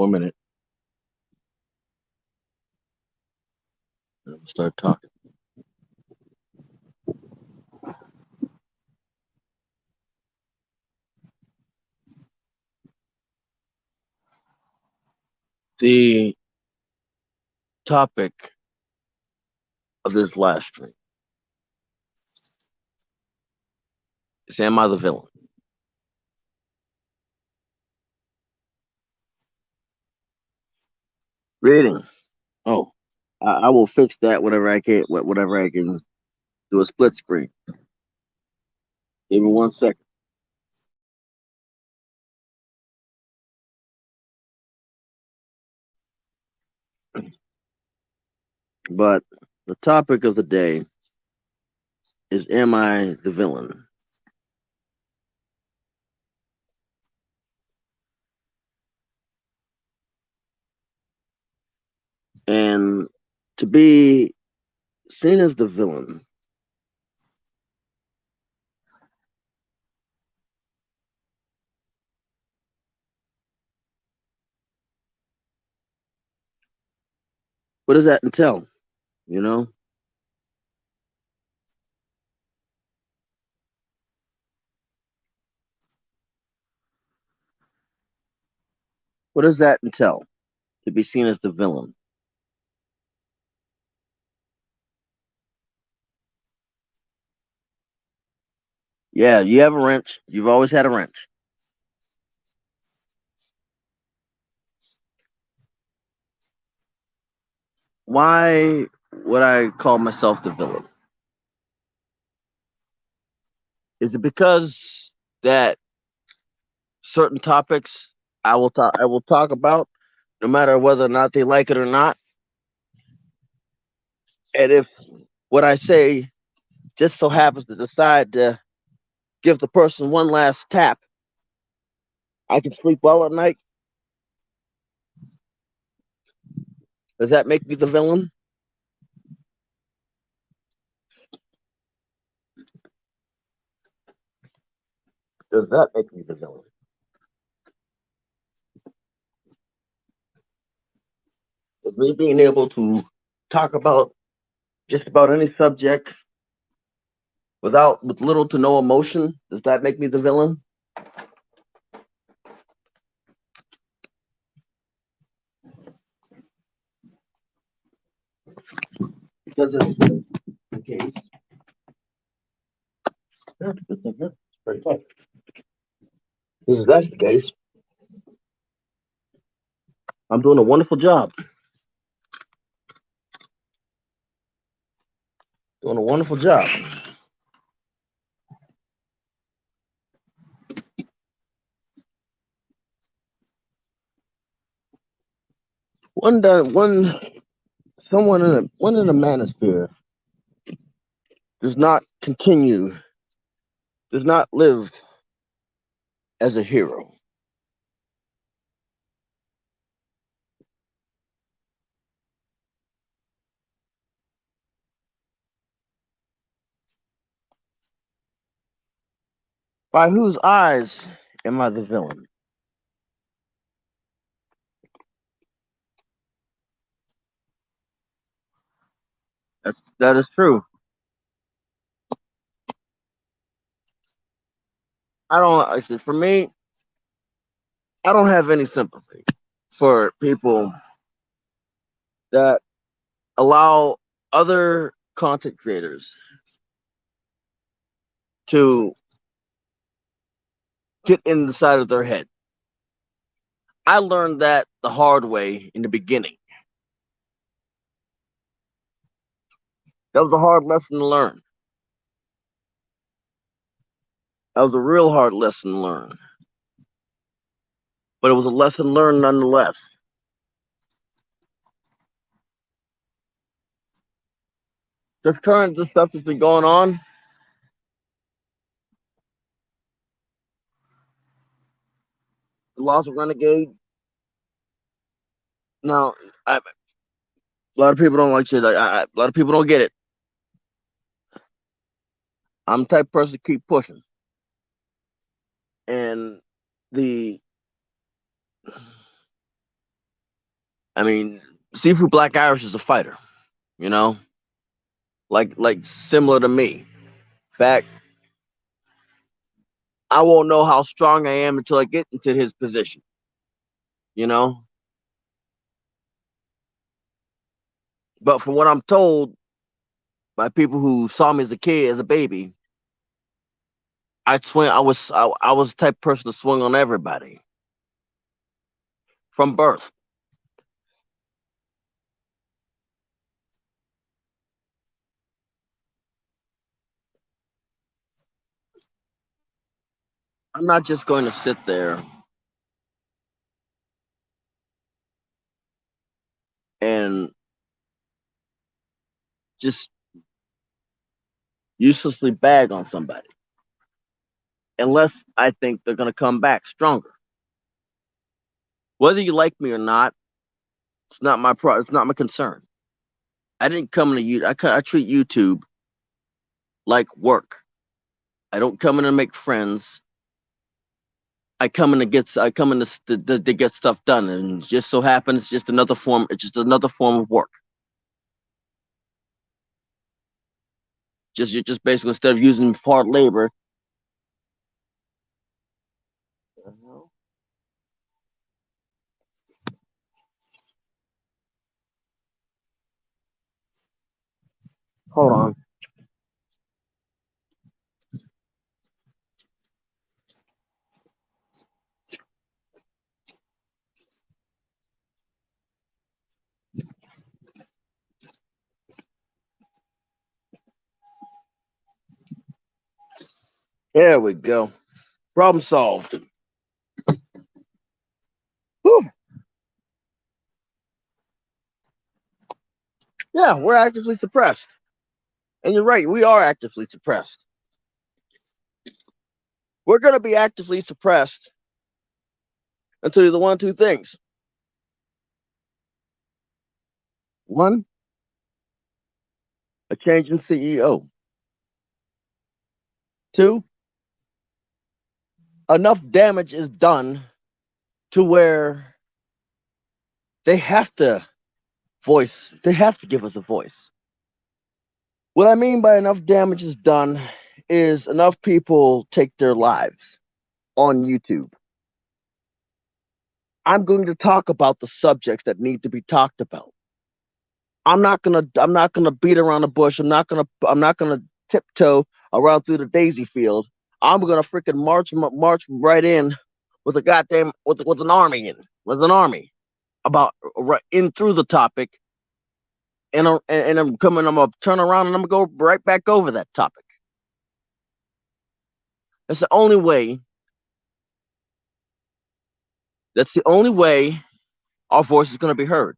for a minute. And we'll start talking. The topic of this last stream is, am I the villain? Reading. Oh, I will fix that whenever I can. Whenever I can do a split screen. Give me 1 second. But the topic of the day is, am I the villain? And to be seen as the villain, what does that entail? You know, what does that entail to be seen as the villain? Yeah, you have a wrench. You've always had a wrench. Why would I call myself the villain? Is it because that certain topics I will talk about, no matter whether or not they like it or not? And if what I say just so happens to decide to give the person one last tap, I can sleep well at night. Does that make me the villain? Does that make me the villain? Is me being able to talk about just about any subject with little to no emotion, does that make me the villain? Because it's the case. Yeah, it's very tough. If that's the case, I'm doing a wonderful job. Doing a wonderful job. One one in a manosphere does not continue, does not live as a hero. By whose eyes am I the villain? That is true. I don't. I said, for me, I don't have any sympathy for people that allow other content creators to get in the side of their head. I learned that the hard way in the beginning. That was a hard lesson to learn. That was a real hard lesson to learn. But it was a lesson learned nonetheless. This stuff that's been going on, the loss of Renegade. Now, a lot of people don't like to say that. A lot of people don't get it. I'm the type of person to keep pushing. And the I mean, Seafood Black Irish is a fighter, you know, like similar to me. In fact, I won't know how strong I am until I get into his position, you know. But from what I'm told by people who saw me as a kid, as a baby, I'd swing. I was the type of person to swing on everybody from birth. I'm not just going to sit there and just uselessly bag on somebody unless I think they're going to come back stronger. Whether you like me or not, it's not my concern. I didn't come to you. I treat YouTube like work. I don't come in to make friends. I come in to get stuff done, and just so happens it's just another form. It's just another form of work. You're just basically instead of using hard labor. Hold on. There we go. Problem solved. Whew. Yeah, we're actively suppressed. And you're right, we are actively suppressed. We're going to be actively suppressed until the one, two things. One, a change in CEO. Two, enough damage is done to where they have to they have to give us a voice. What I mean by enough damage is done is enough people take their lives on YouTube. I'm going to talk about the subjects that need to be talked about. I'm not gonna beat around the bush. I'm not gonna tiptoe around through the daisy field. I'm gonna freaking march right in with a goddamn with an army with an army about right in through the topic, and I'm gonna turn around and I'm gonna go right back over that topic. That's the only way. That's the only way our voice is gonna be heard.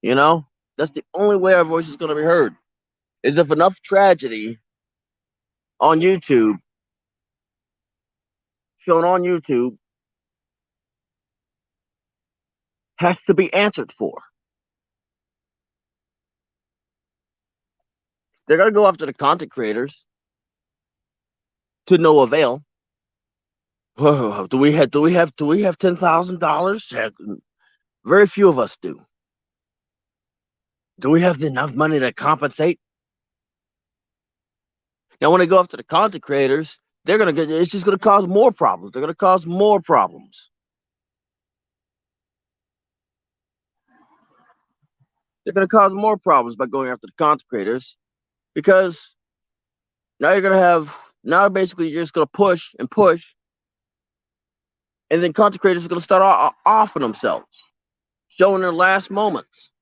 You know, that's the only way our voice is gonna be heard. Is if enough tragedy on YouTube shown on YouTube has to be answered for. They're gonna go after the content creators to no avail. Whoa, do we have $10,000? Very few of us do. Do we have enough money to compensate? Now, when they go after the content creators, they're gonna get. It's just gonna cause more problems. They're gonna cause more problems. They're gonna cause more problems by going after the content creators because now you're gonna have now basically you're just gonna push and push, and then content creators are gonna start off on themselves, showing their last moments.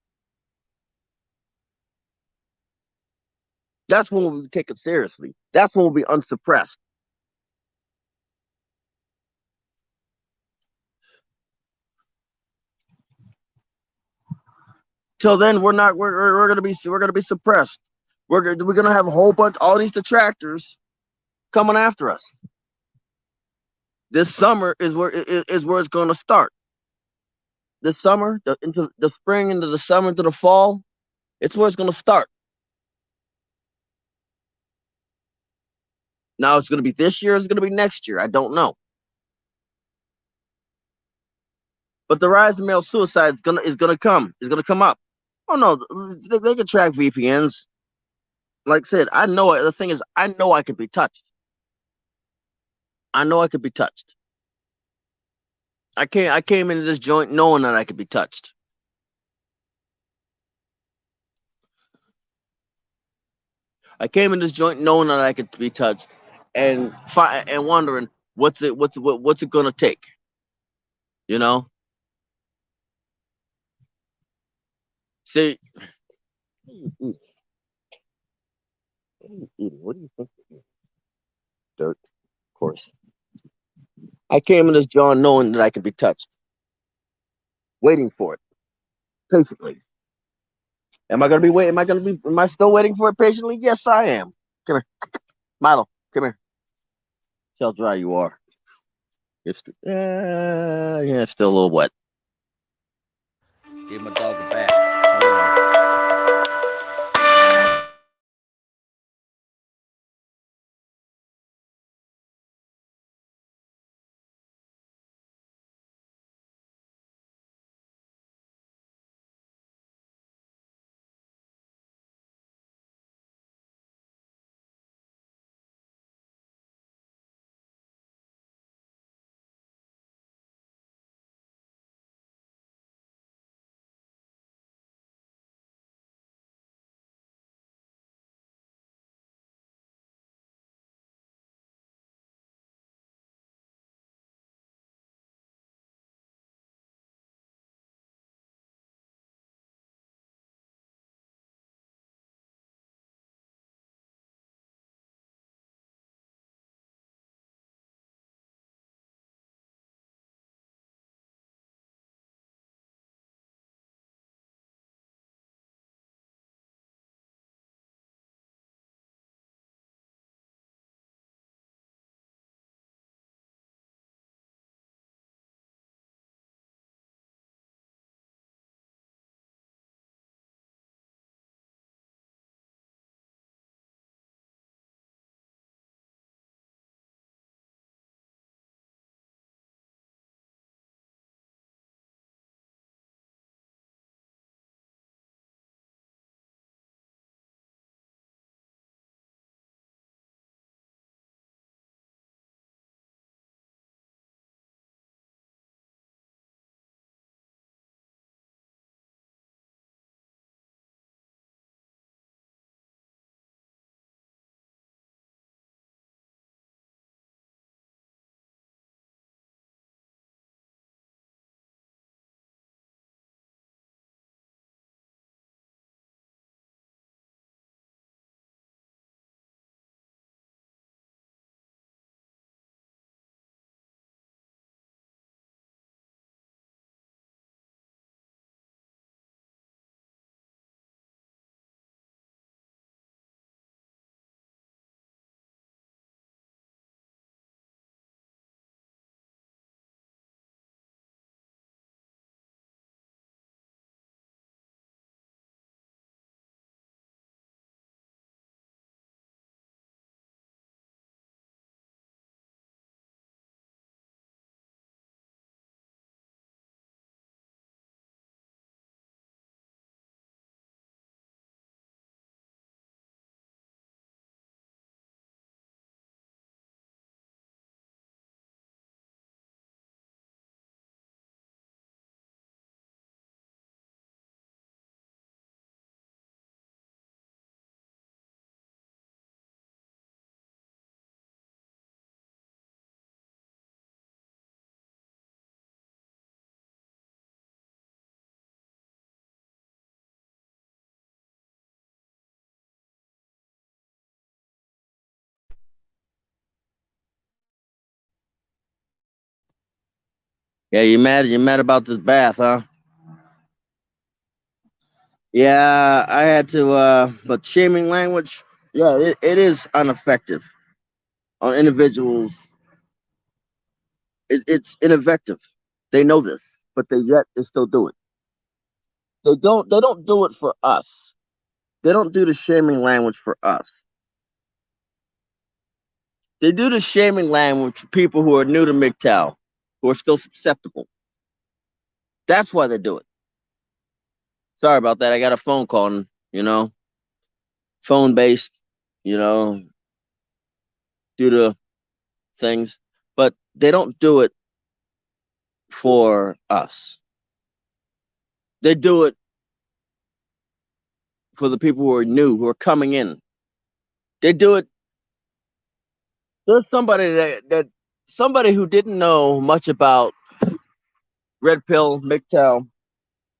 That's when we'll be taken seriously. That's when we'll be unsuppressed. Till then, we're gonna be suppressed. We're gonna have a whole bunch all these detractors coming after us. This summer is where it's gonna start. This summer, into the spring, into the summer, into the fall, it's where it's gonna start. Now it's gonna be this year. It's gonna be next year. I don't know. But the rise of male suicide is gonna come up. Oh no, they can track VPNs. Like I said, I know the thing is, I know I could be touched. I know I could be touched. I came into this joint knowing that I could be touched. I came in this joint knowing that I could be touched, and wondering what's it gonna take, you know? See, what do you think? Dirt, of course. I came in this joint knowing that I could be touched, waiting for it patiently. Am I gonna be waiting? Am I gonna be? Am I still waiting for it patiently? Yes, I am. Come here, Milo. Come here. See how dry you are. Yeah, still a little wet. Give my dog a bath. Yeah, you mad? You mad about this bath, huh? Yeah, I had to. But shaming language, yeah, it is ineffective on individuals. It's ineffective. They know this, but they still do it. They don't do it for us. They don't do the shaming language for us. They do the shaming language for people who are new to MGTOW, who are still susceptible. That's why they do it. Sorry about that. I got a phone call, and, phone based, you know, due to things, but they don't do it for us. They do it for the people who are new, who are coming in. They do it. There's somebody who didn't know much about red pill, MGTOW.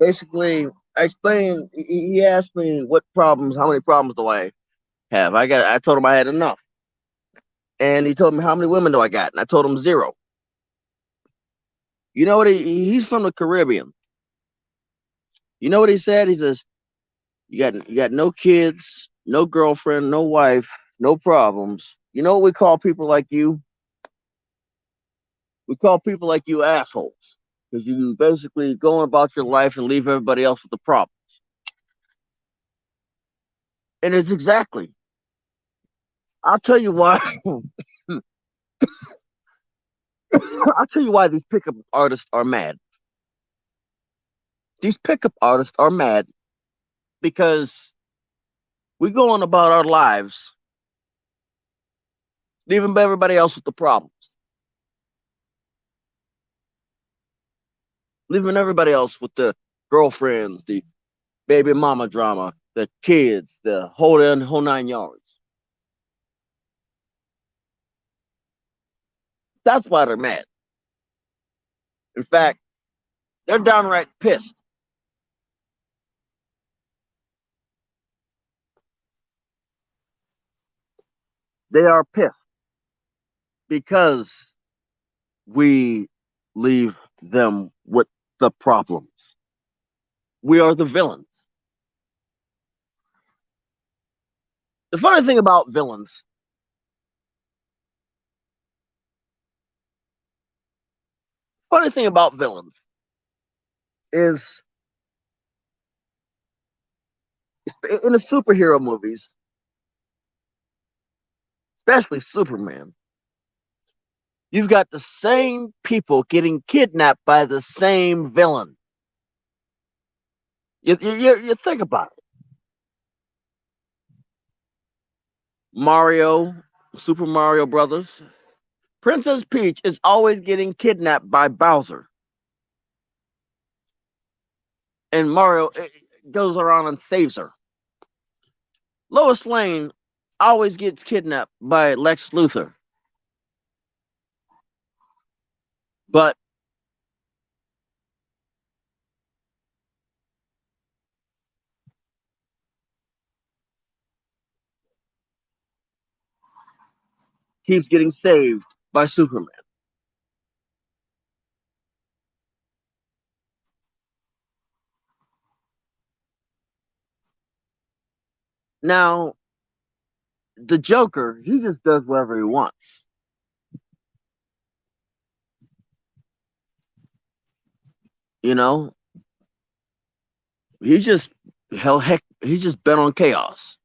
Basically, I explained. He asked me what problems, how many problems do I have? I told him I had enough, and he told me how many women do I got, and I told him zero. You know what? He's from the Caribbean. You know what he said? He says, "You got no kids, no girlfriend, no wife, no problems. You know what we call people like you? We call people like you assholes because you basically going about your life and leave everybody else with the problem." And it's exactly. I'll tell you why. I'll tell you why these pickup artists are mad. These pickup artists are mad because we go on about our lives, leaving everybody else with the problems, leaving everybody else with the girlfriends, the baby mama drama, the kids, the whole 9 yards. That's why they're mad. In fact, they're downright pissed. They are pissed because we leave them with the problems. We are the villains. The funny thing about villains is in the superhero movies, especially Superman, you've got the same people getting kidnapped by the same villain. You think about it. Mario, Super Mario Brothers, Princess Peach is always getting kidnapped by Bowser, and Mario goes around and saves her. Lois Lane always gets kidnapped by Lex Luthor, but keeps getting saved by Superman. Now, the Joker, he just does whatever he wants. You know, he just he's just bent on chaos.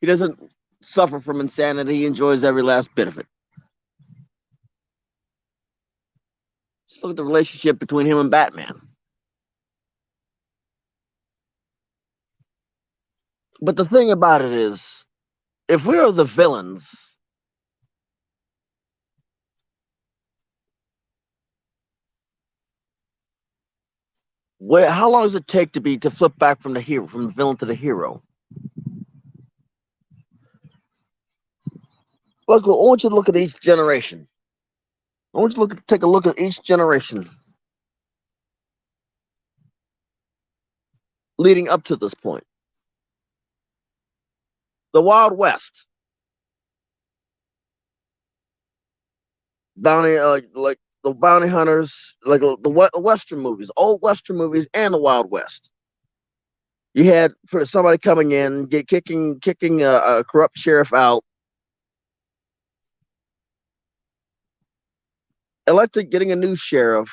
He doesn't suffer from insanity. He enjoys every last bit of it. Just look at the relationship between him and Batman. But the thing about it is, if we are the villains, how long does it take to flip back from the villain to the hero? Look, I want you to look at each generation. I want you to take a look at each generation leading up to this point. The Wild West, like the bounty hunters, like the Western movies, old Western movies, and the Wild West. You had for somebody coming in, kicking a corrupt sheriff out, elected, getting a new sheriff,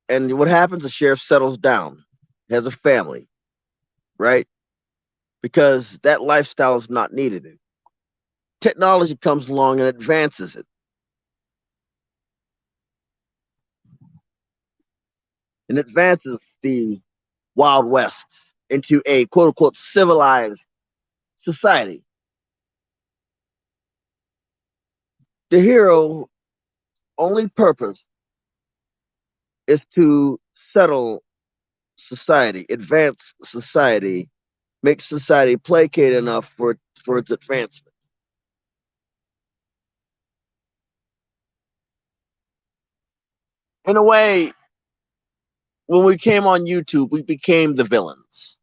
and what happens? The sheriff settles down, has a family, right? Because that lifestyle is not needed. Technology comes along and advances it. and advances the Wild West into a quote unquote civilized society. The hero only purpose is to settle society, advance society, make society placate enough for its advancement. In a way, when we came on YouTube, we became the villains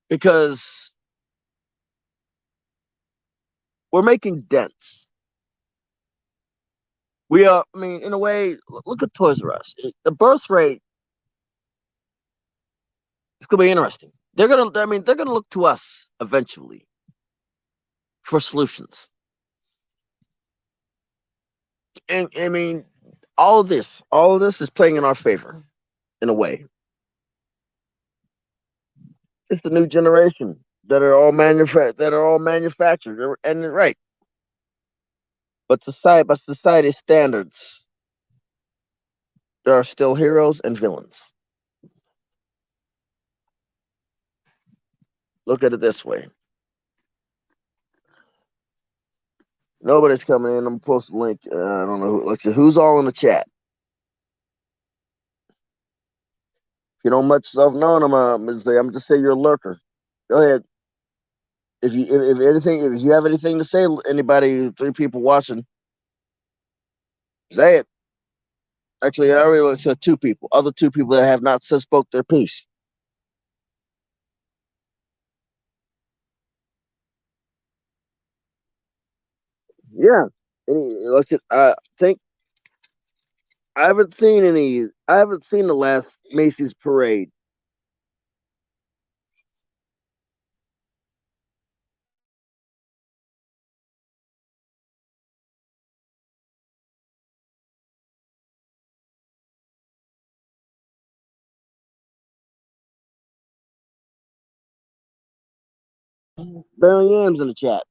because we're making dents. We are, I mean, in a way, look at Toys R Us. The birth rate is going to be interesting. I mean, they're gonna look to us eventually for solutions. And I mean, all of this is playing in our favor in a way. It's the new generation that are all manufactured and right. But by society's standards, there are still heroes and villains. Look at it this way. Nobody's coming in. I'm gonna post a link. I don't know who's all in the chat. If you don't much stuff known, I'm just say you're a lurker. Go ahead. If you have anything to say, anybody, three people watching, say it. Actually, I already said two people. Other two people that have not said spoke their piece. Yeah. I think I haven't seen any. I haven't seen the last Macy's parade. Barry Yams in the chat.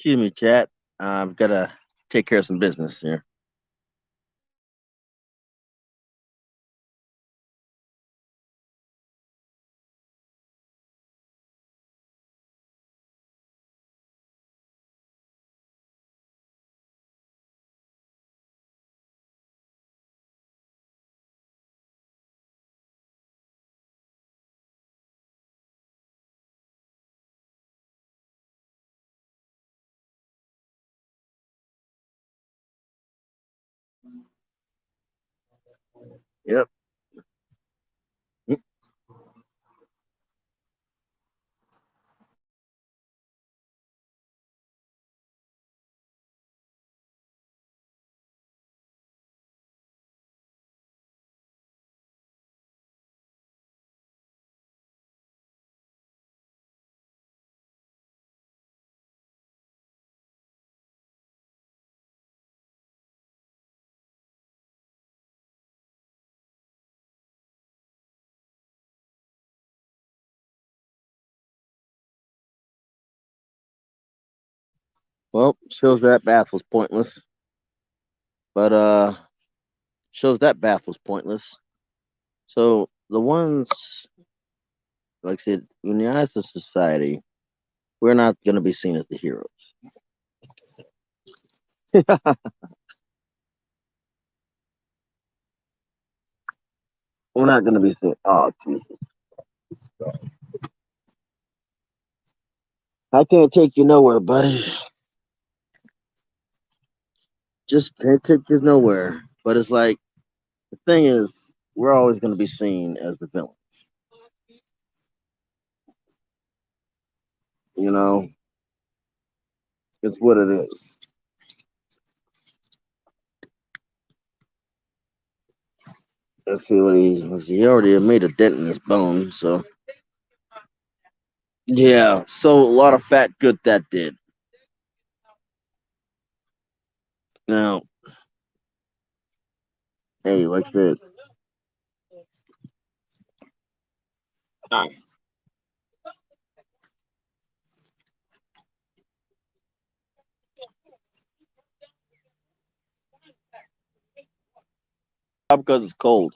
Excuse me, chat. I've got to take care of some business here. Yep. Well, shows that bath was pointless. But shows that bath was pointless. So the ones, like I said, in the eyes of society, we're not going to be seen as the heroes. We're not going to be seen. Oh, Jesus. I can't take you nowhere, buddy. Just can't take you nowhere. But it's like, the thing is, we're always going to be seen as the villain. You know, it's what it is. Let's see what he already made a dent in his bone. So, yeah. So, a lot of fat good that did. Now, hey, like I said, because it's cold.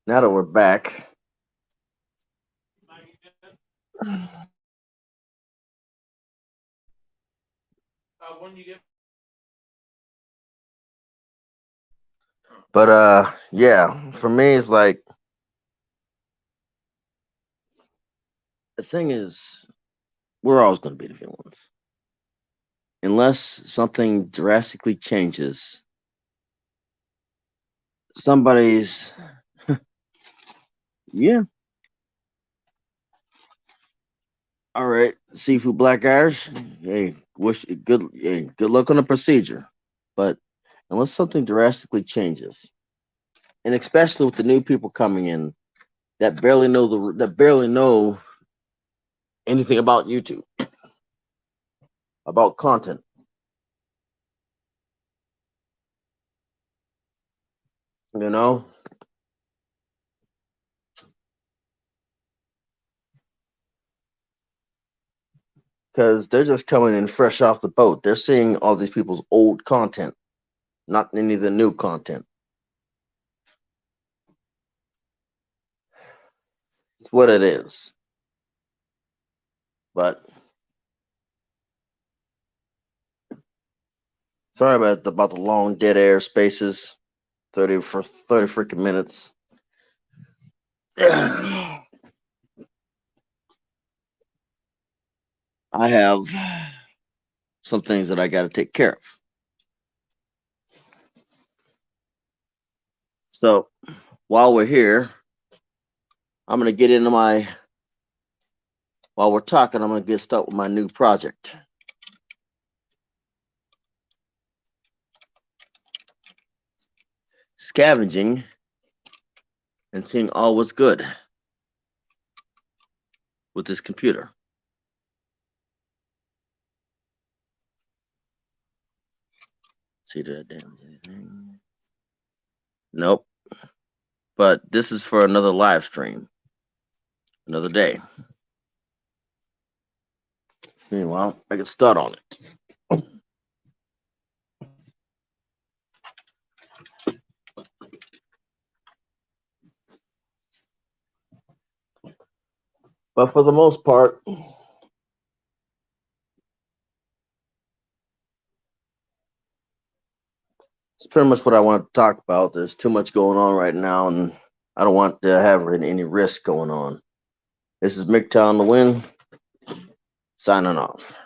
Now that we're back, but yeah, for me, it's like the thing is, we're always going to be the villains unless something drastically changes. Somebody's, yeah, all right, seafood black Irish. Hey, wish good. Hey, good luck on the procedure. But unless something drastically changes, and especially with the new people coming in that barely know anything about YouTube, about content, you know, because they're just coming in fresh off the boat. They're seeing all these people's old content, not any of the new content. It's what it is. But sorry about the long dead air spaces, 30 freaking minutes. I have some things that I got to take care of. So while we're here, I'm gonna get into my. While we're talking, I'm gonna get started with my new project. scavenging and seeing all what's good with this computer. See, did I damage anything? Nope. But this is for another live stream, another day. Meanwhile, I can start on it. But for the most part, it's pretty much what I want to talk about. There's too much going on right now, and I don't want to have any risk going on. This is MGTOW on the Win, signing off.